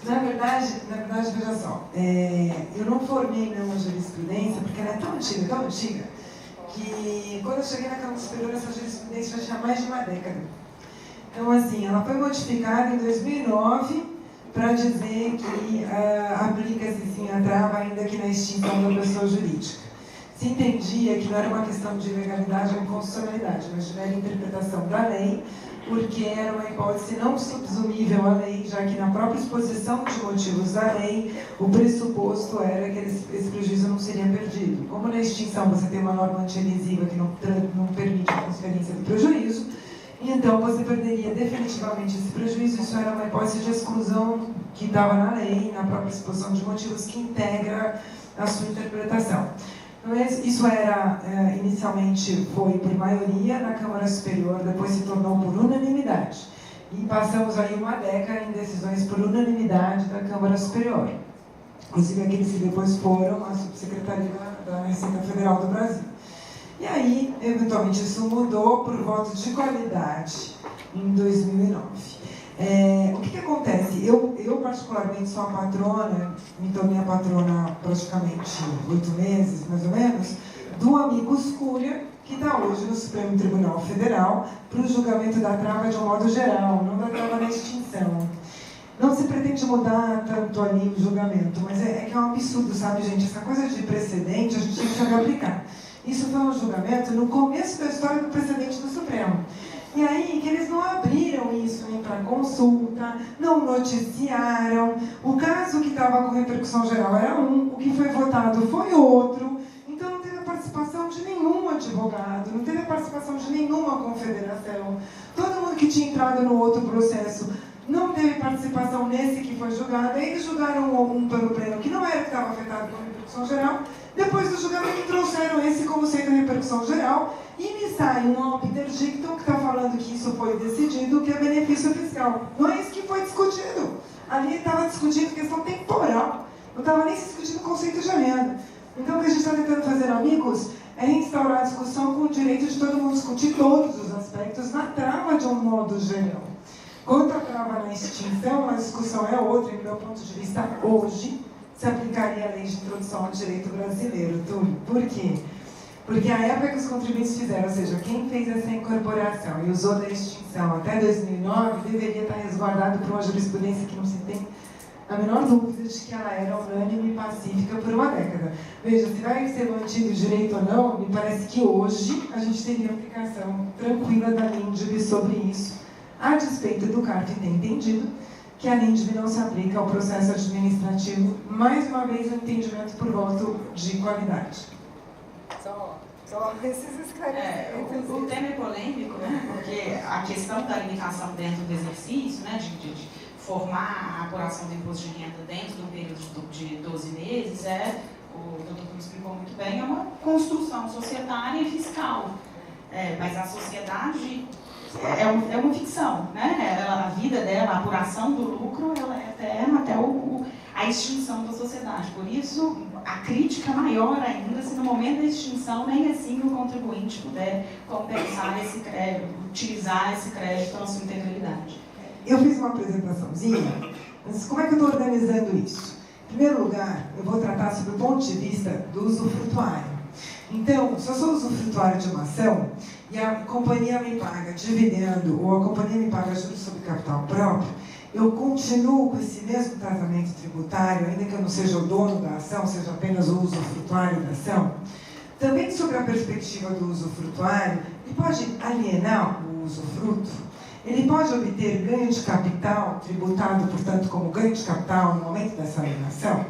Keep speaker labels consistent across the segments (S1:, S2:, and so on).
S1: Na verdade, veja só, eu não formei na jurisprudência, porque ela é tão antiga, que quando eu cheguei na Câmara Superior, essa jurisprudência já tinha mais de uma década. Então, assim, ela foi modificada em 2009 para dizer que aplica-se sim a trava ainda que na extinção da pessoa jurídica. Se entendia que não era uma questão de legalidade ou inconstitucionalidade, mas de mera interpretação da lei, porque era uma hipótese não subsumível à lei, já que na própria exposição de motivos da lei, o pressuposto era que esse prejuízo não seria perdido. Como na extinção você tem uma norma anti-elisiva que não permite a transferência do prejuízo, então você perderia definitivamente esse prejuízo. Isso era uma hipótese de exclusão que estava na lei, na própria exposição de motivos, que integra a sua interpretação. Isso era, inicialmente, foi por maioria na Câmara Superior, depois se tornou por unanimidade. E passamos aí uma década em decisões por unanimidade da Câmara Superior. Inclusive aqueles que depois foram a Subsecretaria da Receita Federal do Brasil. E aí, eventualmente, isso mudou por voto de qualidade em 2009. O que acontece? Eu particularmente sou a patrona, me tornei a patrona praticamente 8 meses, mais ou menos, do amicus curia, que está hoje no Supremo Tribunal Federal, para o julgamento da trava de um modo geral, não da trava da extinção. Não se pretende mudar tanto ali o julgamento, mas é que é um absurdo, sabe, gente? Essa coisa de precedente, a gente tem que saber aplicar. Isso foi um julgamento no começo da história do precedente do Supremo. E aí, que eles não abriram isso nem para consulta, não noticiaram. O caso que estava com repercussão geral era um, o que foi votado foi outro. Então, não teve a participação de nenhum advogado, não teve a participação de nenhuma confederação. Todo mundo que tinha entrado no outro processo não teve participação nesse que foi julgado. Aí eles julgaram um pelo pleno que não era que estava afetado por repercussão geral. Depois do julgamento, trouxeram esse como sendo repercussão geral. E me sai um obiter dictum que está falando que isso foi decidido, que é benefício fiscal. Não é isso que foi discutido. Ali estava discutindo questão temporal. Não estava nem se discutindo o conceito de emenda. Então, o que a gente está tentando fazer, amigos, é restaurar a discussão com o direito de todo mundo discutir todos os aspectos na trava de um modo geral. Quanto à trava na extinção, a discussão é outra, e do meu ponto de vista, hoje, se aplicaria a lei de introdução ao direito brasileiro. Túlio, por quê? Porque a época que os contribuintes fizeram, ou seja, quem fez essa incorporação e usou da extinção até 2009, deveria estar resguardado por uma jurisprudência que não se tem a menor dúvida de que ela era unânime e pacífica por uma década. Veja, se vai ser mantido o direito ou não, me parece que hoje a gente teria aplicação tranquila da LINDB sobre isso, a despeito do CARF ter entendido que a LINDB não se aplica ao processo administrativo, mais uma vez, um entendimento por voto de qualidade.
S2: Só esses esclarecimentos.
S3: O tema é polêmico, né? Porque a questão da limitação dentro do exercício, né? de formar a apuração do imposto de renda dentro de um período de 12 meses, o doutor me explicou muito bem, é uma construção societária e fiscal. Mas a sociedade é uma ficção, né? A vida dela, a apuração do lucro, ela é eterna até a extinção da sociedade. Por isso, a crítica maior ainda se no momento da extinção nem assim o contribuinte puder compensar esse crédito, utilizar esse crédito na sua integralidade.
S1: Eu fiz uma apresentaçãozinha, mas como é que eu estou organizando isso? Em primeiro lugar, eu vou tratar sobre o ponto de vista do usufrutuário. Então, se eu sou usufrutuário de uma ação e a companhia me paga dividendo ou a companhia me paga juros sobre capital próprio, eu continuo com esse mesmo tratamento tributário, ainda que eu não seja o dono da ação, seja apenas o usufrutuário da ação. Também sobre a perspectiva do usufrutuário, ele pode alienar o usufruto, ele pode obter ganho de capital, tributado, portanto, como ganho de capital no momento dessa alienação.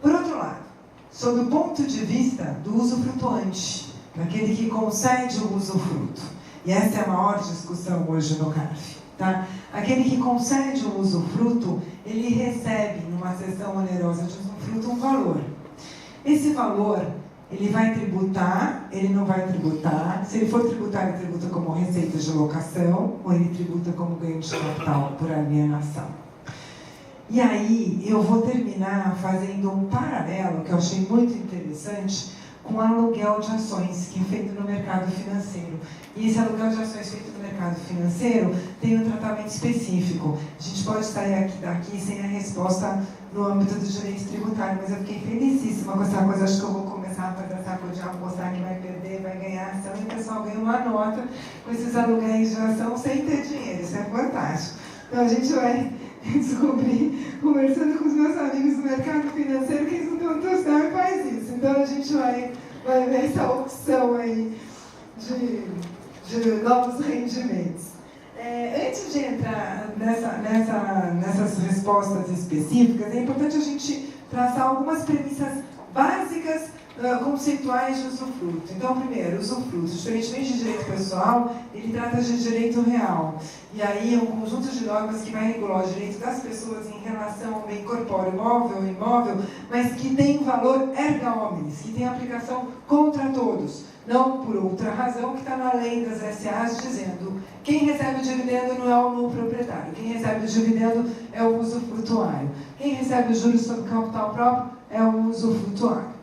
S1: Por outro lado, sob o ponto de vista do usufrutuante, daquele que concede o usufruto, e essa é a maior discussão hoje no CARF. Tá? Aquele que concede um usufruto, ele recebe, numa cessão onerosa de usufruto, um valor. Esse valor, ele vai tributar, ele não vai tributar. Se ele for tributar, ele tributa como receita de locação, ou ele tributa como ganho de capital por alienação. E aí, eu vou terminar fazendo um paralelo, que eu achei muito interessante, com aluguel de ações, que é feito no mercado financeiro. E esse aluguel de ações feito no mercado financeiro tem um tratamento específico. A gente pode sair daqui sem a resposta no âmbito do direito tributário, mas eu fiquei felicíssima com essa coisa. Acho que eu vou começar a fazer essa coisa de apostar que vai perder, vai ganhar ação, e o pessoal ganha uma nota com esses aluguéis de ação sem ter dinheiro. Isso é fantástico. Então a gente vai descobrir, conversando com os meus amigos do mercado financeiro, que eles não estão tostando e faz isso. Então a gente vai ver essa opção aí de novos rendimentos. Antes de entrar nessas respostas específicas, é importante a gente traçar algumas premissas básicas conceituais de usufruto. Então, primeiro, usufruto, diferentemente de direito pessoal, ele trata de direito real. E aí é um conjunto de normas que vai regular o direito das pessoas em relação ao bem corpóreo, móvel ou imóvel, mas que tem um valor erga omnes, que tem aplicação contra todos. Não por outra razão, que está na lei das SAs dizendo: quem recebe o dividendo não é o proprietário, quem recebe o dividendo é o usufrutuário, quem recebe os juros sobre capital próprio é o usufrutuário.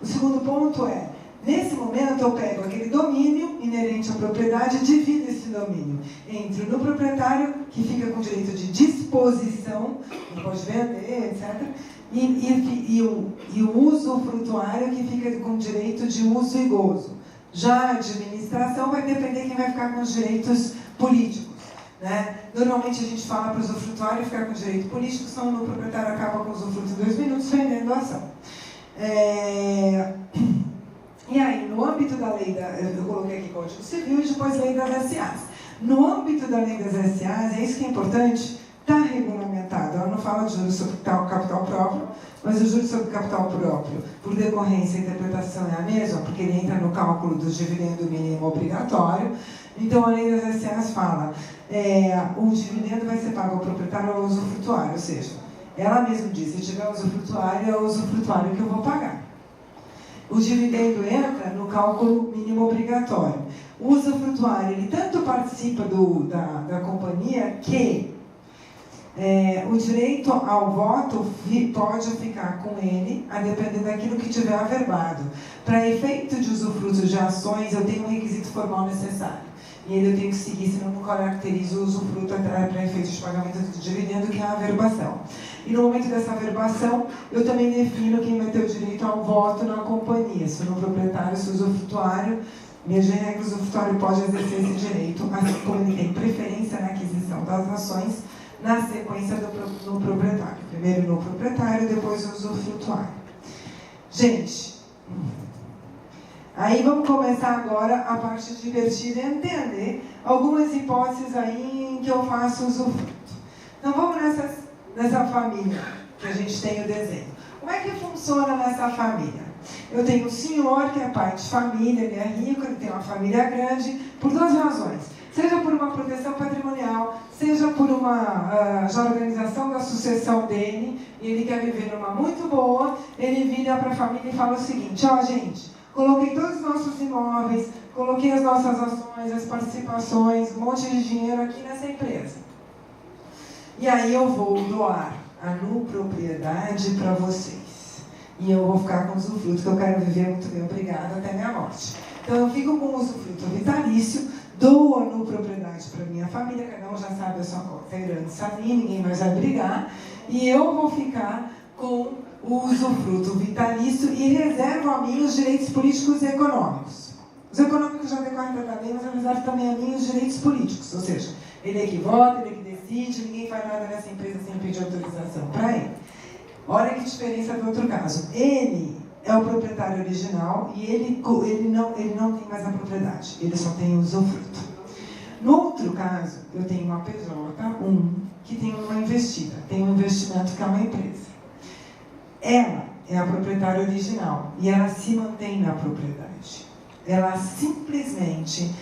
S1: O segundo ponto é: nesse momento eu pego aquele domínio inerente à propriedade e divido esse domínio entre o proprietário, que fica com direito de disposição, não pode vender, etc., e o usufrutuário, que fica com direito de uso e gozo. Já a administração vai depender quem vai ficar com os direitos políticos, né? Normalmente a gente fala para o usufrutuário ficar com direito político, senão o proprietário acaba com o usufruto em 2 minutos vendendo a ação. E aí, no âmbito da lei eu coloquei aqui Código Civil e depois lei das SAs. No âmbito da lei das SAs, é isso que é importante, está regulamentado. Ela não fala de juros sobre capital próprio, mas o juros sobre capital próprio, por decorrência, a interpretação é a mesma, porque ele entra no cálculo do dividendo mínimo obrigatório. Então, a lei das SAs fala, o dividendo vai ser pago ao proprietário ou ao usufrutuário, ou seja, ela mesma diz: se tiver usufrutuário, é o usufrutuário que eu vou pagar. O dividendo entra no cálculo mínimo obrigatório. O usufrutuário, ele tanto participa da companhia que o direito ao voto pode ficar com ele, a depender daquilo que tiver averbado. Para efeito de usufruto de ações, eu tenho um requisito formal necessário. E ele eu tenho que seguir, senão não caracterizo o usufruto para efeito de pagamento do dividendo, que é a averbação. E no momento dessa averbação, eu também defino quem vai ter o direito ao voto na companhia. Se no proprietário, se o usufrutuário, minha regra, o usufrutuário pode exercer esse direito, assim como ele tem preferência na aquisição das ações, na sequência no proprietário. Primeiro no proprietário, depois o usufrutuário. Gente, aí vamos começar agora a parte divertida e entender algumas hipóteses aí em que eu faço usufruto. Então vamos nessa família que a gente tem o desenho. Como é que funciona nessa família? Eu tenho um senhor que é pai de família, ele é rico, ele tem uma família grande, por 2 razões. Seja por uma proteção patrimonial, seja por uma já organização da sucessão dele, e ele quer viver numa muito boa, ele vira para a família e fala o seguinte: ó, gente, coloquei todos os nossos imóveis, coloquei as nossas ações, as participações, um monte de dinheiro aqui nessa empresa. E aí eu vou doar a nupropriedade para vocês. E eu vou ficar com o usufruto, que eu quero viver muito bem, obrigada, até minha morte. Então eu fico com o usufruto vitalício, dou a nupropriedade para minha família, cada um já sabe a sua cota, herança ali, ninguém mais vai brigar, e eu vou ficar com o usufruto vitalício e reservo a mim os direitos políticos e econômicos. Os econômicos já decorrem da lei, mas eu reservo também a mim os direitos políticos, ou seja, ele é que vota, ele é que decide, ninguém faz nada nessa empresa sem pedir autorização para ele. Olha que diferença do outro caso. Ele é o proprietário original e ele não tem mais a propriedade, ele só tem o usufruto. No outro caso, eu tenho uma PJ1 que tem uma investida, tem um investimento que é uma empresa. Ela é a proprietária original e ela se mantém na propriedade. Ela simplesmente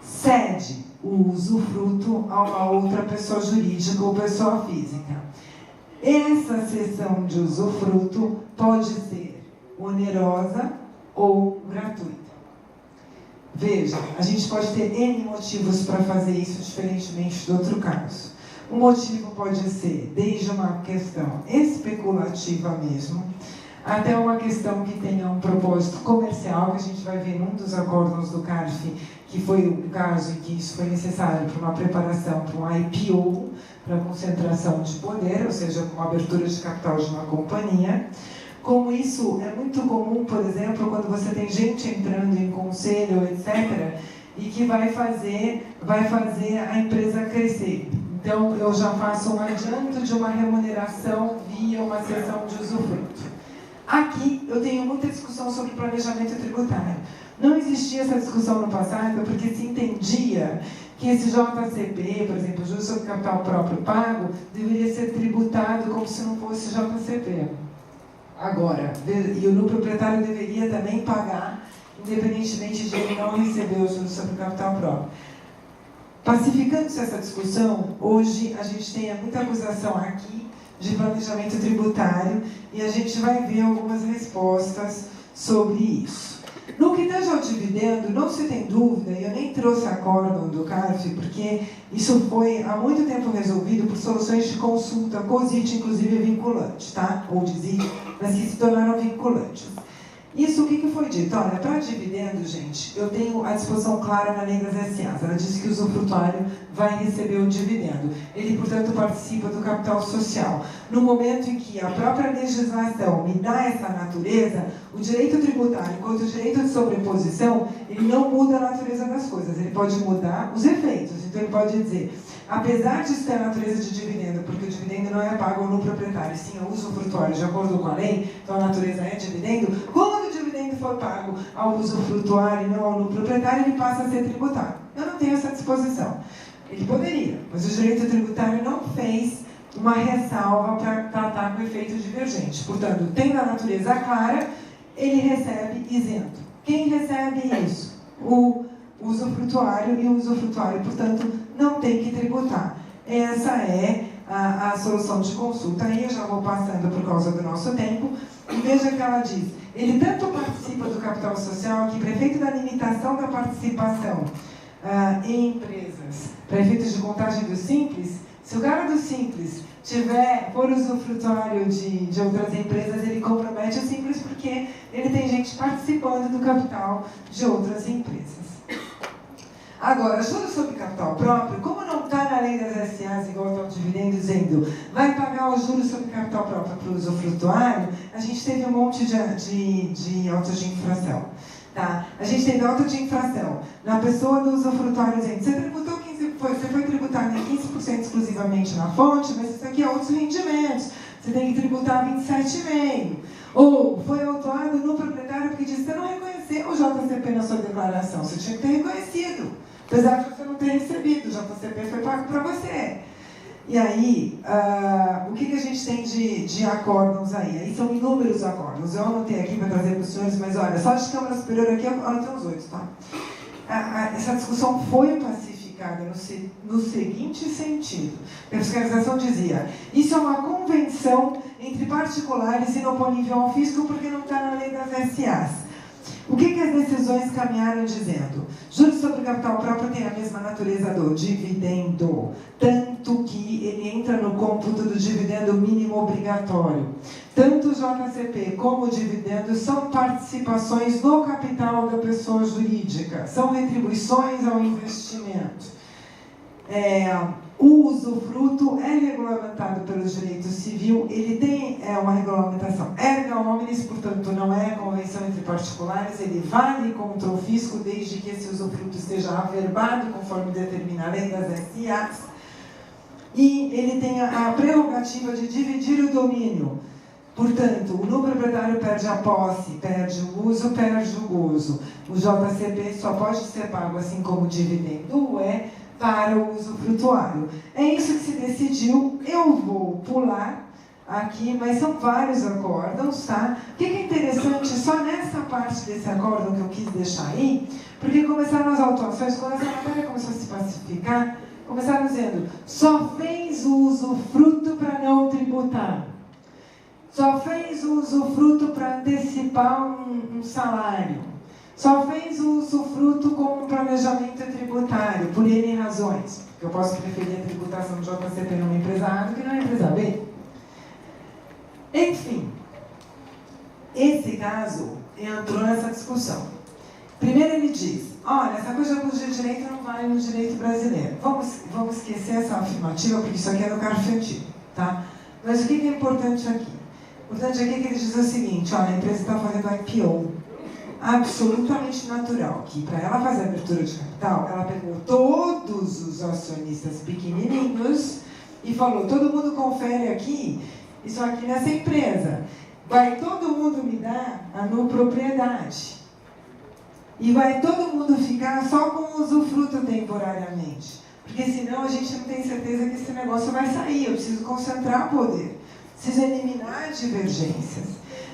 S1: cede o usufruto a uma outra pessoa jurídica ou pessoa física. Essa cessão de usufruto pode ser onerosa ou gratuita. Veja, a gente pode ter N motivos para fazer isso, diferentemente do outro caso. O motivo pode ser desde uma questão especulativa mesmo, até uma questão que tenha um propósito comercial, que a gente vai ver num dos acórdãos do CARF, que foi o caso em que isso foi necessário para uma preparação para um IPO, para a concentração de poder, ou seja, uma abertura de capital de uma companhia. Como isso é muito comum, por exemplo, quando você tem gente entrando em conselho, etc., e que vai fazer a empresa crescer. Então, eu já faço um adianto de uma remuneração via uma cessão de usufruto. Aqui, eu tenho muita discussão sobre planejamento tributário. Não existia essa discussão no passado, porque se entendia que esse JCP, por exemplo, juros sobre capital próprio pago, deveria ser tributado como se não fosse JCP. Agora, e o proprietário deveria também pagar, independentemente de ele não receber o juros sobre capital próprio. Pacificando-se essa discussão, hoje a gente tem muita acusação aqui de planejamento tributário e a gente vai ver algumas respostas sobre isso. No que tange ao dividendo, não se tem dúvida, e eu nem trouxe a acórdão do CARF, porque isso foi há muito tempo resolvido por soluções de consulta, COSIT, inclusive vinculante, tá? Ou DISIT, mas que se tornaram vinculantes. Isso, o que foi dito? Olha, para dividendo, gente, eu tenho a disposição clara na lei das SAs. Ela diz que o usufrutuário vai receber o dividendo. Ele, portanto, participa do capital social. No momento em que a própria legislação me dá essa natureza, o direito tributário, enquanto o direito de sobreposição, ele não muda a natureza das coisas. Ele pode mudar os efeitos. Então, ele pode dizer, apesar de ter a natureza de dividendo, porque o dividendo não é pago no proprietário, sim ao usufrutuário, de acordo com a lei, então a natureza é dividendo, quando o dividendo for pago ao usufrutuário e não ao proprietário, ele passa a ser tributado. Eu não tenho essa disposição. Ele poderia, mas o direito tributário não fez uma ressalva para tratar com efeito divergente. Portanto, tendo a natureza clara, ele recebe isento. Quem recebe isso? O usufrutuário, e o usufrutuário, portanto, não tem que tributar. Essa é a solução de consulta. Aí eu já vou passando por causa do nosso tempo. E veja que ela diz, ele tanto participa do capital social que, para efeito da limitação da participação em empresas, para efeitos de contagem do Simples, se o cara do Simples for usufrutuário de outras empresas, ele compromete o Simples porque ele tem gente participando do capital de outras empresas. Agora, juros sobre capital próprio, como não está na lei das SAs igual está o dividendo, dizendo vai pagar os juros sobre capital próprio para o usufrutuário, a gente teve um monte de autos de infração. Tá? A gente teve auto de infração na pessoa do usufrutuário dizendo você foi tributado em 15% exclusivamente na fonte, mas isso aqui é outros rendimentos, você tem que tributar 27,5%. Ou foi autuado no proprietário porque disse que você não reconheceu o JCP na sua declaração, você tinha que ter reconhecido, apesar de você não ter recebido, o JCP foi pago para você. E aí, o que a gente tem de acórdãos aí? Aí são inúmeros acórdãos. Eu anotei aqui para trazer para os senhores, mas olha, só de Câmara Superior aqui eu anotei uns 8, tá? Essa discussão foi pacificada no seguinte sentido. A fiscalização dizia, isso é uma convenção entre particulares inoponível ao fisco porque não está na lei das SAs. O que as decisões caminharam dizendo? Juros sobre capital próprio tem a mesma natureza do dividendo, tanto que ele entra no cômputo do dividendo mínimo obrigatório. Tanto o JCP como o dividendo são participações no capital da pessoa jurídica, são retribuições ao investimento. O usufruto é regulamentado pelo direito civil, ele tem uma regulamentação erga omnes, portanto não é convenção entre particulares, ele vale contra o fisco desde que esse usufruto esteja averbado conforme determina a lei das SAs, e ele tem a prerrogativa de dividir o domínio. Portanto, o no proprietário perde a posse, perde o uso, perde o gozo. O JCP só pode ser pago, assim como o dividendo para o usufrutuário. É isso que se decidiu. Eu vou pular aqui, mas são vários acórdãos, tá? O que é interessante, só nessa parte desse acórdão que eu quis deixar aí, porque começaram as autuações, quando essa matéria começou a se pacificar, começaram dizendo, só fez o usufruto para não tributar. Só fez o usufruto para antecipar um salário. Só fez o usufruto como um planejamento tributário, por N razões. Porque eu posso preferir a tributação do JCP numa empresa A do que numa empresa B. Enfim, caso, entrou nessa discussão. Primeiro ele diz, olha, essa coisa de abuso de direito não vale no direito brasileiro. Vamos esquecer essa afirmativa, porque isso aqui é do CARF antigo, tá? Mas o que é importante aqui? O importante aqui é que ele diz o seguinte, olha, a empresa está fazendo IPO, absolutamente natural, que para ela fazer a abertura de capital, ela pegou todos os acionistas pequenininhos e falou, todo mundo confere aqui, isso aqui nessa empresa. Vai todo mundo me dar a propriedade. E vai todo mundo ficar só com o usufruto temporariamente. Porque senão a gente não tem certeza que esse negócio vai sair. Eu preciso concentrar poder. Preciso eliminar divergências.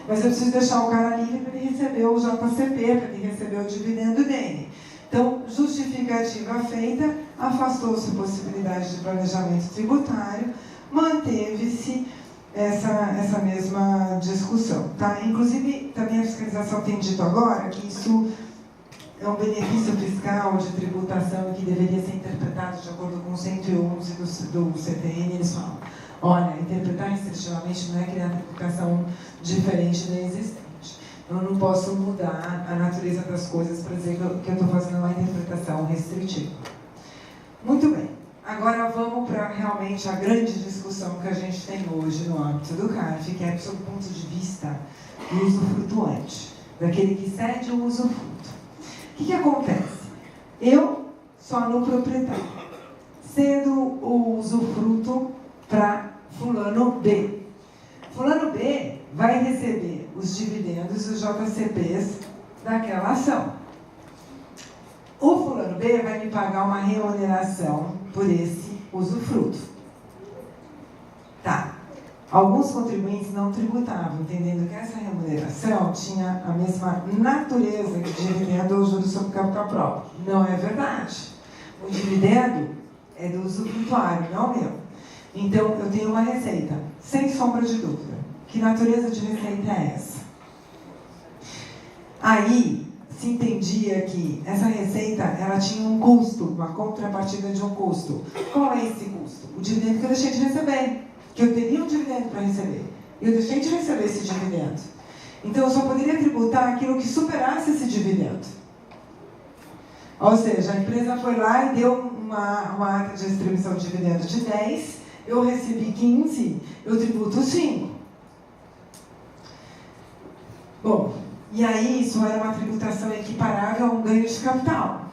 S1: Mas eu preciso deixar o cara livre para ele receber o JCP, para ele receber o dividendo dele. Então, justificativa feita, afastou-se a possibilidade de planejamento tributário, manteve-se essa mesma discussão. Tá? Inclusive, também a fiscalização tem dito agora que isso é um benefício fiscal de tributação que deveria ser interpretado de acordo com o 111 do CTN. Eles falam, olha, interpretar restritivamente não é criar tributação diferente da existente. Eu não posso mudar a natureza das coisas para dizer que eu estou fazendo uma interpretação restritiva. Muito bem. Agora vamos para realmente a grande discussão que a gente tem hoje no âmbito do CARF, que é sob o ponto de vista do usufrutuante, daquele que cede o usufruto. O que acontece? Eu sou proprietário, cedo o usufruto para fulano B. Fulano B vai receber os dividendos e os JCPs daquela ação. O fulano B vai me pagar uma remuneração por esse usufruto. Tá. Alguns contribuintes não tributavam, entendendo que essa remuneração tinha a mesma natureza de dividendo ou juros sobre capital próprio. Não é verdade. O dividendo é do usufrutuário, não meu. Então, eu tenho uma receita, sem sombra de dúvida. Que natureza de receita é essa? Aí, se entendia que essa receita ela tinha um custo, uma contrapartida de um custo. Qual é esse custo? O dividendo que eu deixei de receber. Que eu teria um dividendo para receber. Eu deixei de receber esse dividendo. Então, eu só poderia tributar aquilo que superasse esse dividendo. Ou seja, a empresa foi lá e deu uma ata de distribuição de dividendo de 10, eu recebi 15, eu tributo 5. Bom, e aí isso era uma tributação equiparável a um ganho de capital.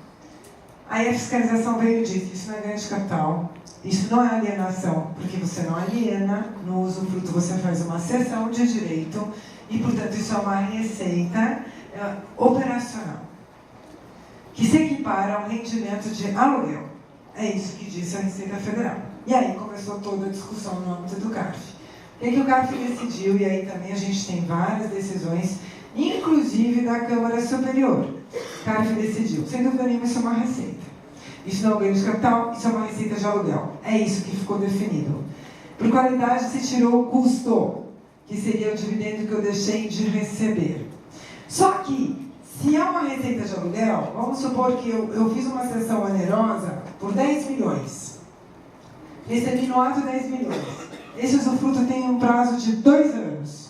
S1: Aí a fiscalização veio e disse, isso não é ganho de capital, isso não é alienação, porque você não aliena, no usufruto você faz uma cessão de direito e, portanto, isso é uma receita operacional, que se equipara a um rendimento de aluguel. É isso que disse a Receita Federal. E aí começou toda a discussão no âmbito do CARF. O que o CARF decidiu, e aí também a gente tem várias decisões, inclusive da Câmara Superior. O CARF decidiu, sem dúvida nenhuma, isso é uma receita. Isso não é um ganho de capital, isso é uma receita de aluguel. É isso que ficou definido. Por qualidade se tirou o custo, que seria o dividendo que eu deixei de receber. Só que, se é uma receita de aluguel, vamos supor que eu fiz uma cessão onerosa por 10 milhões. Recebi no ato 10 milhões. Esse usufruto tem um prazo de 2 anos.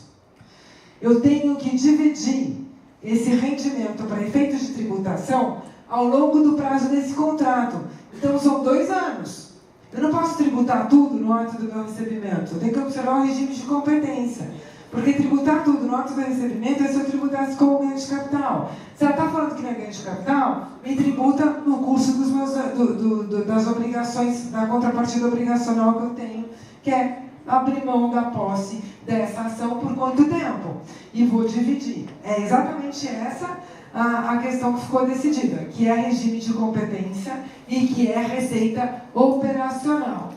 S1: Eu tenho que dividir esse rendimento para efeitos de tributação ao longo do prazo desse contrato. Então, são 2 anos. Eu não posso tributar tudo no ato do meu recebimento. Eu tenho que observar o regime de competência. Porque tributar tudo no ato do recebimento é se eu tributasse como ganho de capital. Se ela está falando que não é ganho de capital, me tributa no curso dos meus, das obrigações, da contrapartida obrigacional que eu tenho, que é abrir mão da posse dessa ação por quanto tempo. E vou dividir. É exatamente essa a questão que ficou decidida, que é regime de competência e que é receita operacional,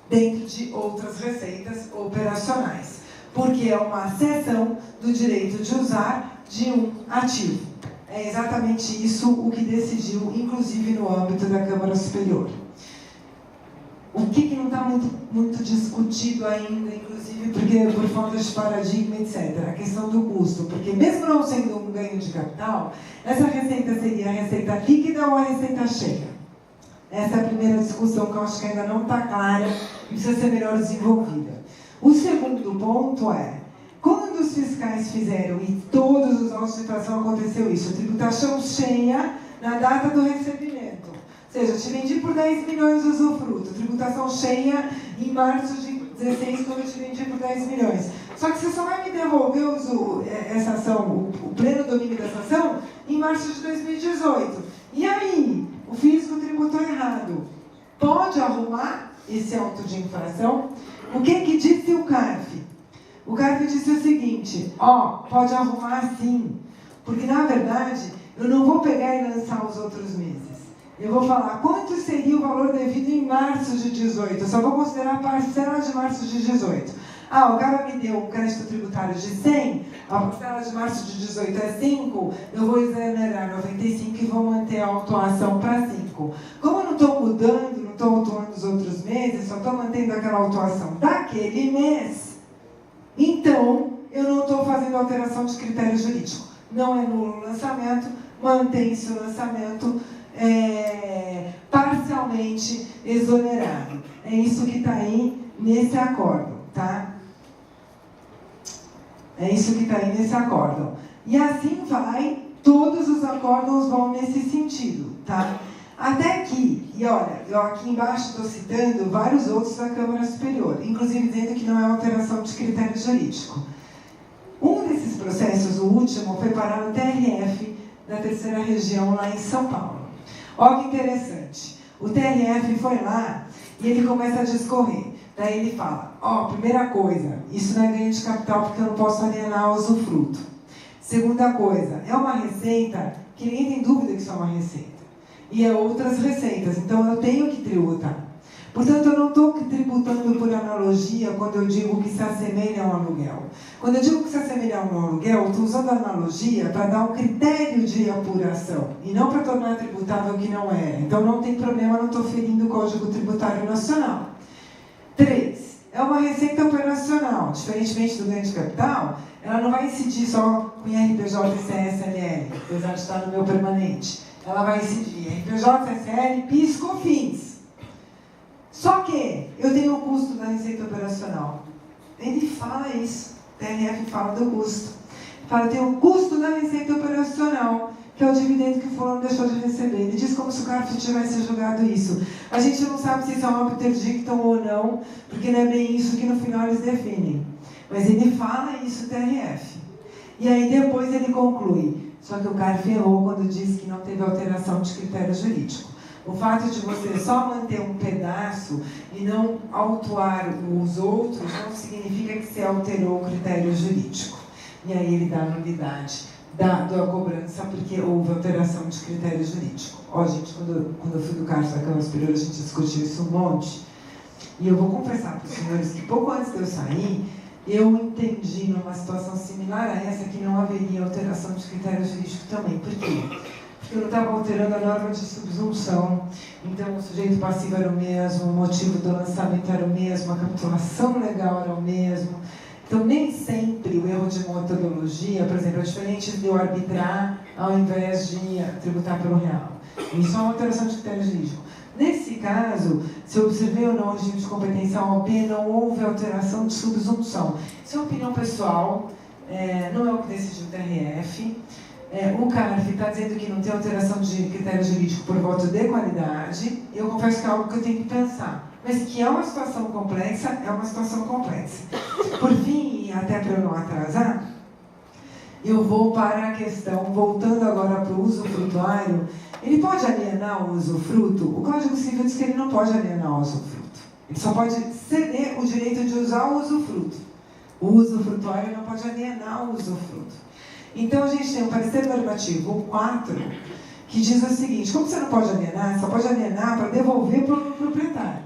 S1: dentro de outras receitas operacionais. Porque é uma cessão do direito de usar de um ativo. É exatamente isso o que decidiu, inclusive no âmbito da Câmara Superior. O que não está muito discutido ainda, inclusive porque por falta de paradigma, etc. A questão do custo. Porque mesmo não sendo um ganho de capital, essa receita seria a receita líquida ou a receita cheia? Essa é a primeira discussão que eu acho que ainda não está clara e precisa ser melhor desenvolvida. O segundo ponto é, Quando os fiscais fizeram, e todos os autos de infração aconteceu isso, tributação cheia na data do recebimento. Ou seja, eu te vendi por 10 milhões de usufruto, tributação cheia em março de 16, quando eu te vendi por 10 milhões. Só que você só vai me devolver essa ação, o pleno domínio dessa ação, em março de 2018. E aí, o fisco tributou errado. Pode arrumar esse auto de infração? O que disse o CARF? O CARF disse o seguinte, pode arrumar sim, porque na verdade eu não vou pegar e lançar os outros meses. Eu vou falar quanto seria o valor devido em março de 18, eu só vou considerar a parcela de março de 18. O cara me deu um crédito tributário de 100, a parcela de março de 18 é 5, eu vou exonerar 95 e vou manter a autuação para 5. Como eu não estou mudando, não estou autuando os outros meses, só estou mantendo aquela autuação daquele mês, então eu não estou fazendo alteração de critério jurídico. Não é nulo o lançamento, mantém-se o lançamento parcialmente exonerado. É isso que está aí nesse acordo, tá? É isso que está aí nesse acórdão. E assim vai, todos os acórdãos vão nesse sentido, tá? Até que, e olha, eu aqui embaixo estou citando vários outros da Câmara Superior, inclusive dizendo que não é alteração de critério jurídico. Um desses processos, o último, foi parar no TRF da Terceira Região, lá em São Paulo. Olha que interessante. O TRF foi lá e ele começa a discorrer. Daí ele fala, primeira coisa, isso não é ganho de capital porque eu não posso alienar o usufruto. Segunda coisa, é uma receita que ninguém tem dúvida que isso é uma receita. E é outras receitas, então eu tenho que tributar. Portanto, eu não estou tributando por analogia quando eu digo que se assemelha a um aluguel. Quando eu digo que se assemelha a um aluguel, eu estou usando a analogia para dar um critério de apuração e não para tornar tributável o que não é. Então não tem problema, não estou ferindo o Código Tributário Nacional. 3. É uma receita operacional. Diferentemente do ganho de capital, ela não vai incidir só com IRPJ e CSLL, apesar de estar no meu permanente. Ela vai incidir IRPJ, CSL, PIS, COFINS. Só que eu tenho o custo da receita operacional. Ele fala isso. O TRF fala do custo. Fala, tem o custo da receita operacional, que é o dividendo que o fulano deixou de receber. Ele diz como se o CARF tivesse julgado isso. A gente não sabe se isso é um obter dictum ou não, porque não é bem isso que no final eles definem. Mas ele fala isso, TRF. E aí depois ele conclui. Só que o CARF errou quando disse que não teve alteração de critério jurídico. O fato de você só manter um pedaço e não autuar os outros não significa que você alterou o critério jurídico. E aí ele dá nulidade da cobrança porque houve alteração de critério jurídico. Gente, quando eu fui do CARF da Câmara Superior, a gente discutiu isso um monte. E eu vou confessar para os senhores que pouco antes de eu sair, eu entendi numa situação similar a essa que não haveria alteração de critério jurídico também. Por quê? Porque eu não estava alterando a norma de subsunção, então o sujeito passivo era o mesmo, o motivo do lançamento era o mesmo, a capitulação legal era o mesmo. Então, nem sempre o erro de metodologia, por exemplo, é diferente de eu arbitrar ao invés de tributar pelo real. Isso é uma alteração de critério jurídico. Nesse caso, se eu observei ou não o regime de competência OP, não houve alteração de subsunção. Isso é uma opinião pessoal, não é o que decidiu o TRF. O CARF está dizendo que não tem alteração de critério jurídico por voto de qualidade. Eu confesso que é algo que eu tenho que pensar. Mas que é uma situação complexa, é uma situação complexa. Por fim, e até para eu não atrasar, eu vou para a questão, voltando agora para o usufrutuário. Ele pode alienar o usufruto? O Código Civil diz que ele não pode alienar o usufruto. Ele só pode ceder o direito de usar o usufruto. O usufrutuário não pode alienar o usufruto. Então, a gente tem um parecer normativo, o 4, que diz o seguinte: como você não pode alienar, só pode alienar para devolver para o proprietário.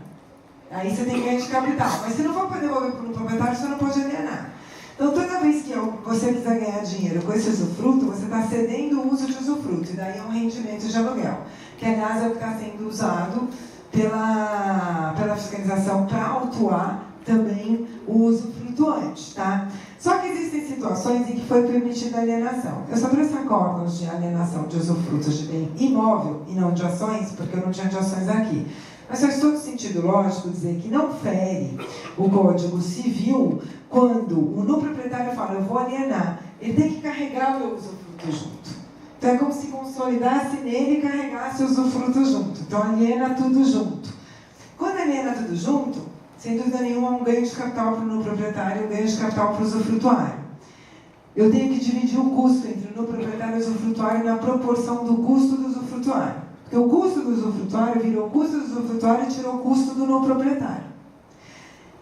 S1: Aí você tem ganho de capital. Mas se não for para devolver para o proprietário, você não pode alienar. Então, toda vez que você quiser ganhar dinheiro com esse usufruto, você está cedendo o uso de usufruto. E daí é um rendimento de aluguel. Que, aliás, é o que está sendo usado pela fiscalização para autuar também o usufrutuante, tá? Só que existem situações em que foi permitida a alienação. Eu só trouxe acórdãos de alienação de usufrutos de bem imóvel e não de ações, porque eu não tinha de ações aqui. Mas faz todo sentido lógico dizer que não fere o Código Civil quando o no proprietário fala, eu vou alienar, ele tem que carregar o meu usufruto junto. Então é como se consolidasse nele e carregasse o usufruto junto. Então aliena tudo junto. Quando aliena tudo junto, sem dúvida nenhuma, um ganho de capital para o no proprietário e um ganho de capital para o usufrutuário. Eu tenho que dividir o custo entre o no proprietário e o usufrutuário na proporção do custo do usufrutuário. Porque o custo do usufrutuário virou o custo do usufrutuário e tirou o custo do no proprietário.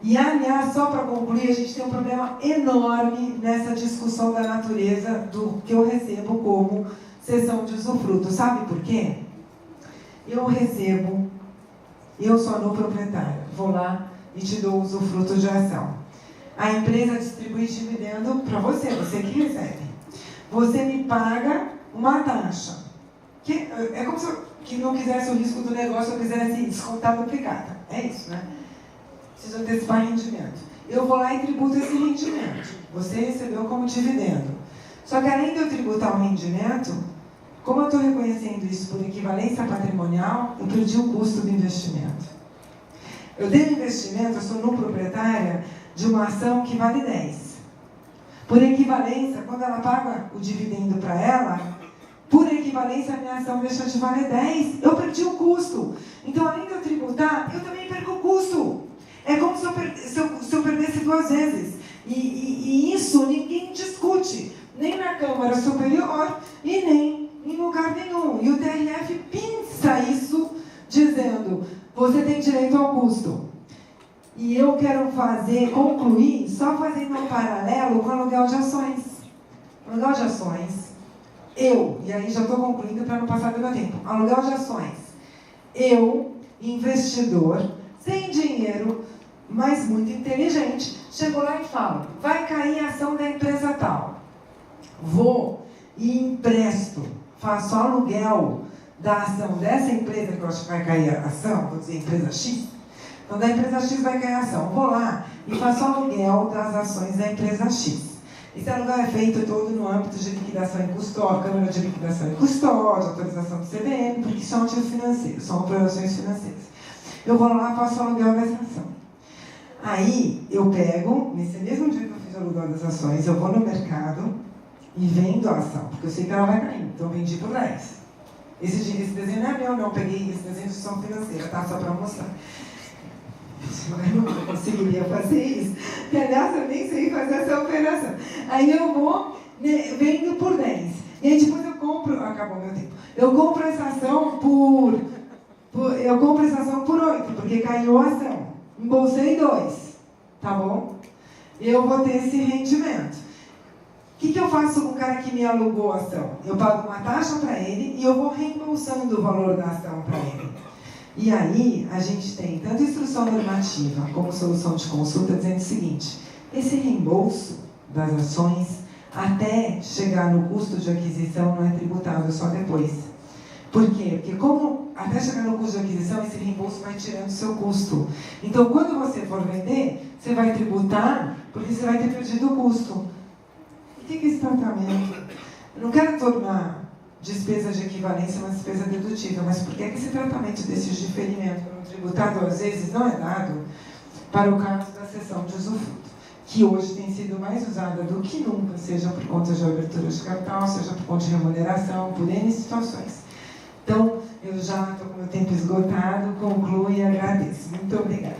S1: E, aliás, só para concluir, a gente tem um problema enorme nessa discussão da natureza do que eu recebo como cessão de usufruto. Sabe por quê? Eu sou a no proprietária, vou lá e te dou usufruto de ação. A empresa distribui dividendo para você, você que recebe. Você me paga uma taxa. É como se eu não quisesse o risco do negócio, eu quisesse descontar duplicata. É isso, né? Preciso antecipar rendimento. Eu vou lá e tributo esse rendimento. Você recebeu como dividendo. Só que além de eu tributar o rendimento, como eu estou reconhecendo isso por equivalência patrimonial, eu perdi o custo do investimento. Eu dei um investimento, eu sou no proprietária de uma ação que vale 10. Por equivalência, quando ela paga o dividendo para ela, por equivalência a minha ação deixa de valer 10. Eu perdi o custo. Então, além de eu tributar, eu também perco o custo. É como se eu perdesse 2 vezes. E isso ninguém discute. Nem na Câmara Superior e nem em lugar nenhum. E o TRF pinça isso dizendo, você tem direito ao custo. E eu quero concluir só fazendo um paralelo com o aluguel de ações. Aluguel de ações, e aí já estou concluindo para não passar do meu tempo. Aluguel de ações. Investidor, sem dinheiro, mas muito inteligente, chego lá e falo, vai cair a ação da empresa tal. Vou e empresto, faço aluguel da ação dessa empresa que eu acho que vai cair a ação, vou dizer empresa X. Então, da empresa X vai cair a ação. Vou lá e faço aluguel das ações da empresa X. Esse aluguel é feito todo no âmbito de liquidação em custódia, Câmara de Liquidação em Custódia, autorização do CVM, porque são ativos financeiros, são operações financeiras. Eu vou lá e faço aluguel dessa ação. Aí, eu pego, nesse mesmo dia que eu fiz o aluguel das ações, eu vou no mercado e vendo a ação, porque eu sei que ela vai cair, então eu vendi por 10. Esse desenho não é meu, não, eu peguei esse desenho de instituição financeira, tá? Só para mostrar. Eu não conseguiria fazer isso. E, aliás, eu nem sei fazer essa operação. Aí eu vou, vendo por 10. E aí depois eu compro, acabou meu tempo. Eu compro essa ação por 8, porque caiu a ação. Embolsei 2, tá bom? Eu vou ter esse rendimento. O que eu faço com o cara que me alugou a ação? Eu pago uma taxa para ele e eu vou reembolsando o valor da ação para ele. E aí, a gente tem tanto instrução normativa como solução de consulta dizendo o seguinte, esse reembolso das ações, até chegar no custo de aquisição, não é tributável, só depois. Por quê? Porque como até chegar no custo de aquisição, esse reembolso vai tirando o seu custo. Então, quando você for vender, você vai tributar, porque você vai ter perdido o custo. O que é esse tratamento? Eu não quero tornar despesa de equivalência uma despesa dedutível, mas por que esse tratamento desse diferimento para um tributado, às vezes, não é dado para o caso da cessão de usufruto, que hoje tem sido mais usada do que nunca, seja por conta de abertura de capital, seja por conta de remuneração, por N situações. Então, eu já estou com o meu tempo esgotado, concluo e agradeço. Muito obrigada.